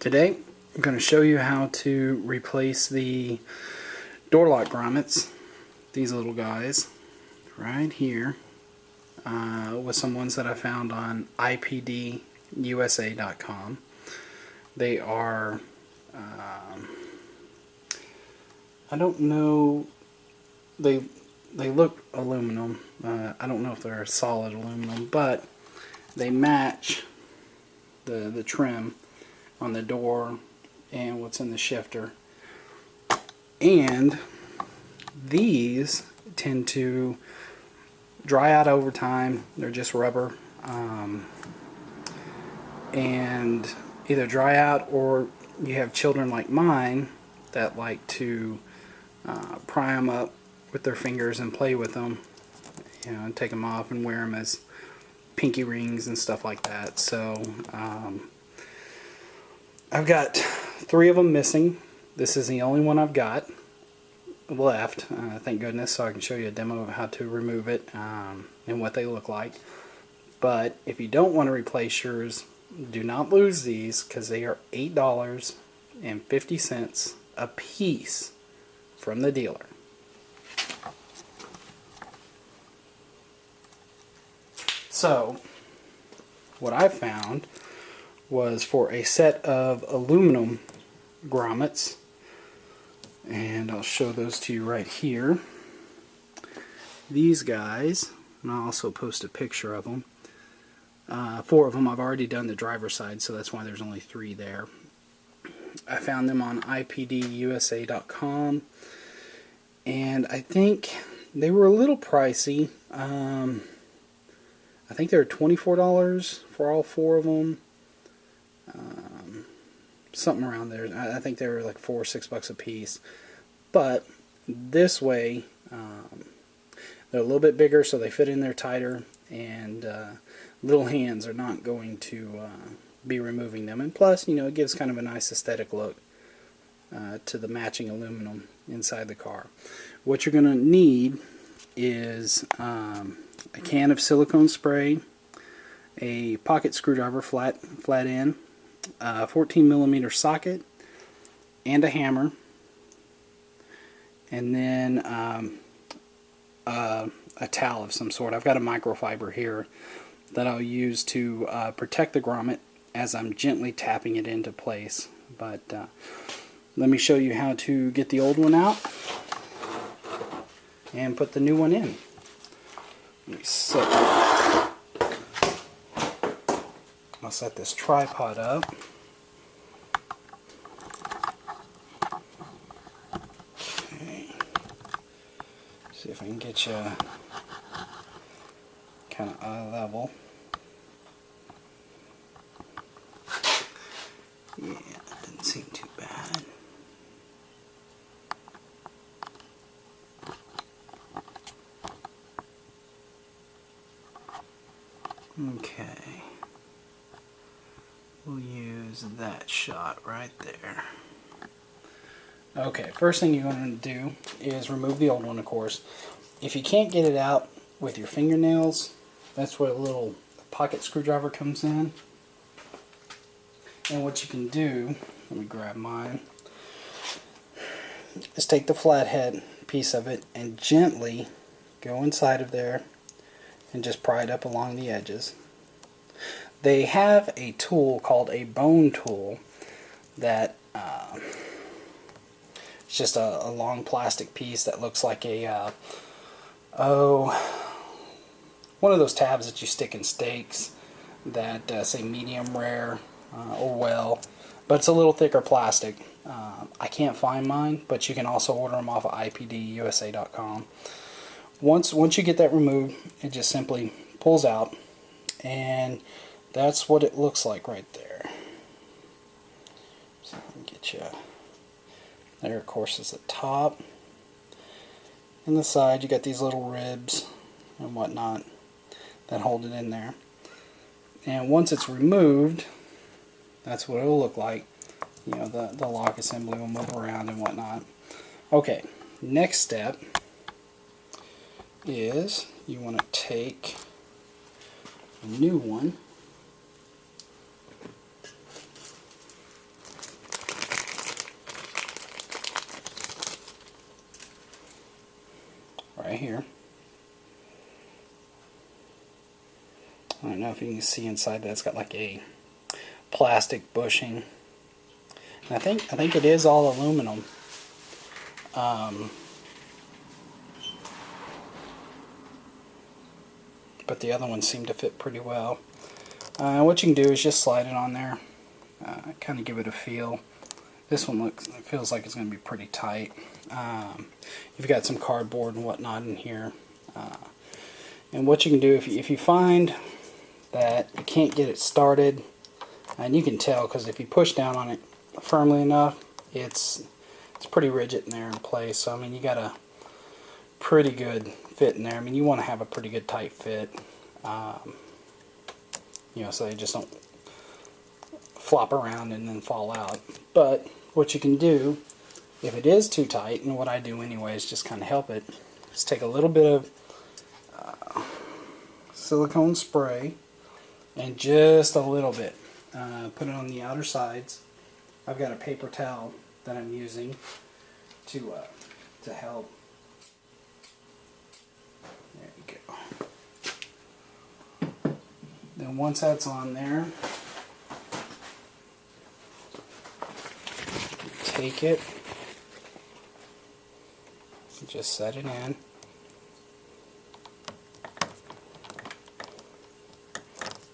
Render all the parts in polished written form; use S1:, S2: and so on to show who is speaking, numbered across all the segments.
S1: Today I'm going to show you how to replace the door lock grommets, these little guys right here, with some ones that I found on ipdusa.com. They are, I don't know, they look aluminum. I don't know if they're solid aluminum, but they match the trim on the door and what's in the shifter. And these tend to dry out over time. They're just rubber, and either dry out, or you have children like mine that like to pry them up with their fingers and play with them, you know, and take them off and wear them as pinky rings and stuff like that. So I've got 3 of them missing. This is the only one I've got left, thank goodness, so I can show you a demo of how to remove it and what they look like. But if you don't want to replace yours, do not lose these, because they are $8.50 a piece from the dealer. So what I found was for a set of aluminum grommets, and I'll show those to you right here. These guys, and I'll also post a picture of them. 4 of them I've already done the driver's side, so that's why there's only 3 there. I found them on ipdusa.com, and I think they were a little pricey. I think they were $24 for all 4 of them. Something around there. I think they were like $4 or $6 a piece. But this way, they're a little bit bigger, so they fit in there tighter, and little hands are not going to be removing them. And plus, you know, it gives kind of a nice aesthetic look to the matching aluminum inside the car. What you're going to need is a can of silicone spray, a pocket screwdriver flat end, a 14mm socket, and a hammer, and then a towel of some sort. I've got a microfiber here that I'll use to protect the grommet as I'm gently tapping it into place. But let me show you how to get the old one out and put the new one in. Let me I'll set this tripod up. Okay. See if I can get you kind of eye level. Yeah, that didn't seem too bad. Okay. We'll use that shot right there. Okay, first thing you're going to do is remove the old one, of course. If you can't get it out with your fingernails, that's where a little pocket screwdriver comes in. And what you can do, let me grab mine, is take the flathead piece of it and gently go inside of there and just pry it up along the edges. They have a tool called a bone tool that it's just a long plastic piece that looks like a one of those tabs that you stick in steaks that say medium rare or well, but it's a little thicker plastic. I can't find mine, but you can also order them off of ipdusa.com. Once you get that removed, it just simply pulls out, and that's what it looks like right there. So I'll get you there. Of course, is the top and the side. You got these little ribs and whatnot that hold it in there. And once it's removed, that's what it'll look like. You know, the lock assembly will move around and whatnot. Okay, next step is you want to take a new one right here. I don't know if you can see inside that. It's got like a plastic bushing. And I think it is all aluminum. But the other ones seem to fit pretty well. What you can do is just slide it on there, kind of give it a feel. This one feels like it's going to be pretty tight. You've got some cardboard and whatnot in here. And what you can do, if you find that you can't get it started, and you can tell because if you push down on it firmly enough, it's pretty rigid in there in place. So I mean, you got a pretty good fit in there. I mean, you want to have a pretty good tight fit, you know, so they just don't flop around and then fall out. But what you can do, if it is too tight, and what I do anyway is just kind of help it, is take a little bit of silicone spray and just a little bit, put it on the outer sides. I've got a paper towel that I'm using to help. There you go. Then once that's on there, take it, just set it in.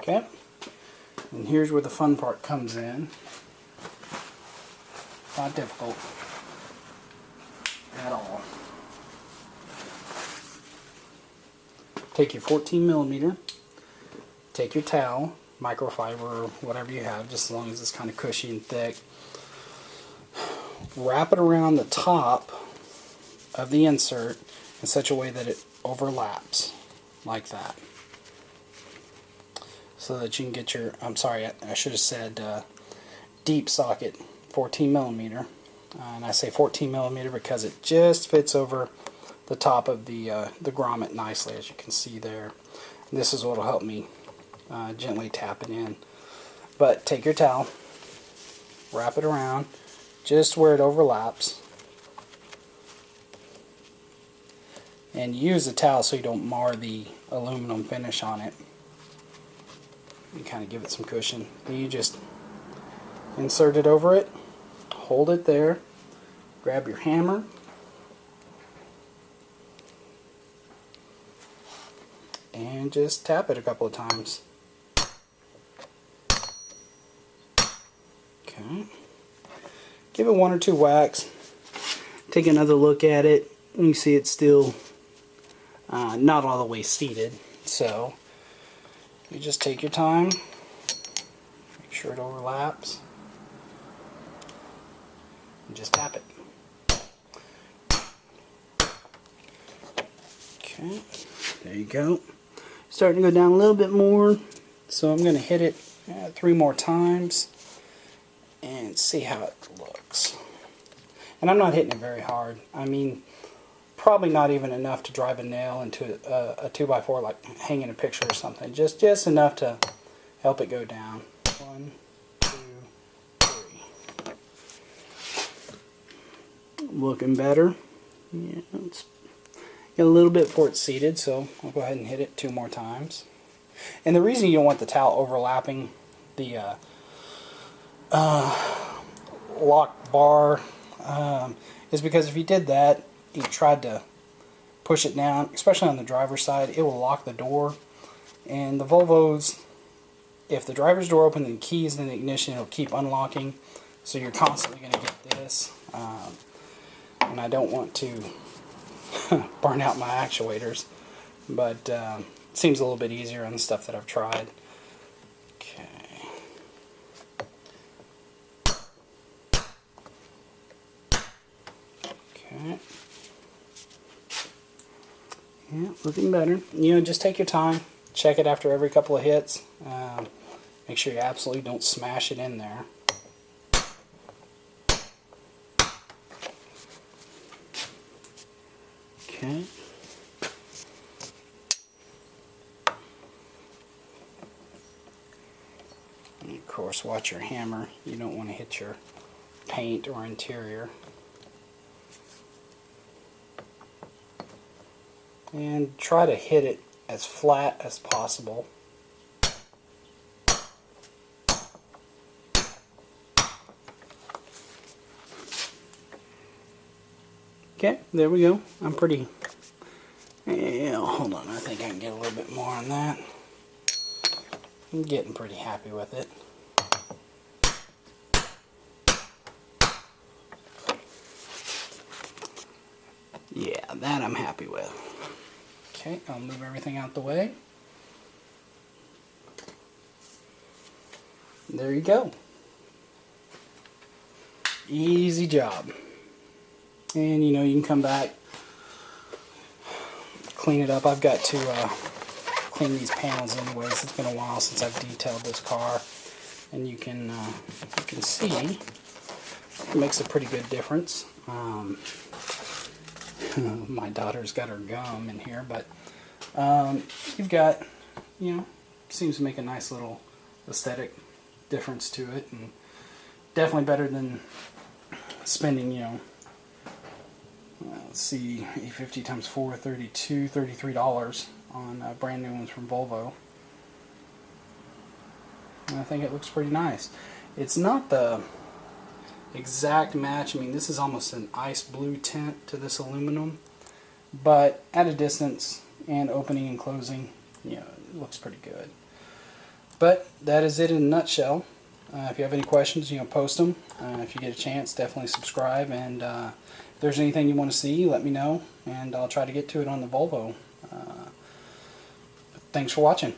S1: Okay, and here's where the fun part comes in. Not difficult at all. Take your 14mm, take your towel, microfiber or whatever you have, just as long as it's kind of cushy and thick. Wrap it around the top of the insert in such a way that it overlaps, like that. So that you can get your, I'm sorry, I should have said deep socket 14mm. And I say 14mm because it just fits over the top of the grommet nicely, as you can see there. And this is what will help me gently tap it in. But take your towel, wrap it around just where it overlaps, and use the towel so you don't mar the aluminum finish on it. You kind of give it some cushion. And you just insert it over it, hold it there, grab your hammer, and just tap it a couple of times. Okay. Give it one or two whacks. Take another look at it. You see it's still not all the way seated. So you just take your time, make sure it overlaps, and just tap it. Okay, there you go. Starting to go down a little bit more, so I'm going to hit it 3 more times and see how it looks. And I'm not hitting it very hard. I mean, probably not even enough to drive a nail into a 2x4, like hanging a picture or something. Just enough to help it go down. 1, 2, 3. Looking better. Yeah, it's got a little bit before it's seated, so I'll go ahead and hit it 2 more times. And the reason you don't want the towel overlapping the lock bar is because if you did that, you tried to push it down, especially on the driver's side, it will lock the door. And the Volvos, if the driver's door opens and the key is in the ignition, it'll keep unlocking, so you're constantly going to get this. And I don't want to burn out my actuators, but it seems a little bit easier on the stuff that I've tried. Okay. Okay. Yeah, looking better. You know, just take your time. Check it after every couple of hits. Make sure you absolutely don't smash it in there. Okay. And of course, watch your hammer. You don't want to hit your paint or interior. and try to hit it as flat as possible. Okay, there we go. I'm pretty... Yeah, hold on, I think I can get a little bit more on that. I'm getting pretty happy with it. Yeah, that I'm happy with. Okay, I'll move everything out the way. There you go. Easy job. And you know, you can come back, clean it up. I've got to clean these panels anyways. It's been a while since I've detailed this car, and you can see it makes a pretty good difference. My daughter's got her gum in here, but you've got, you know, seems to make a nice little aesthetic difference to it, and definitely better than spending, you know, let's see, 850 times 4, $33 on brand new ones from Volvo. And I think it looks pretty nice. It's not the exact match. I mean, this is almost an ice blue tint to this aluminum, but at a distance and opening and closing, you know, it looks pretty good. But that is it in a nutshell. If you have any questions, you know, post them. If you get a chance, definitely subscribe, and if there's anything you want to see, let me know, and I'll try to get to it on the Volvo. Thanks for watching.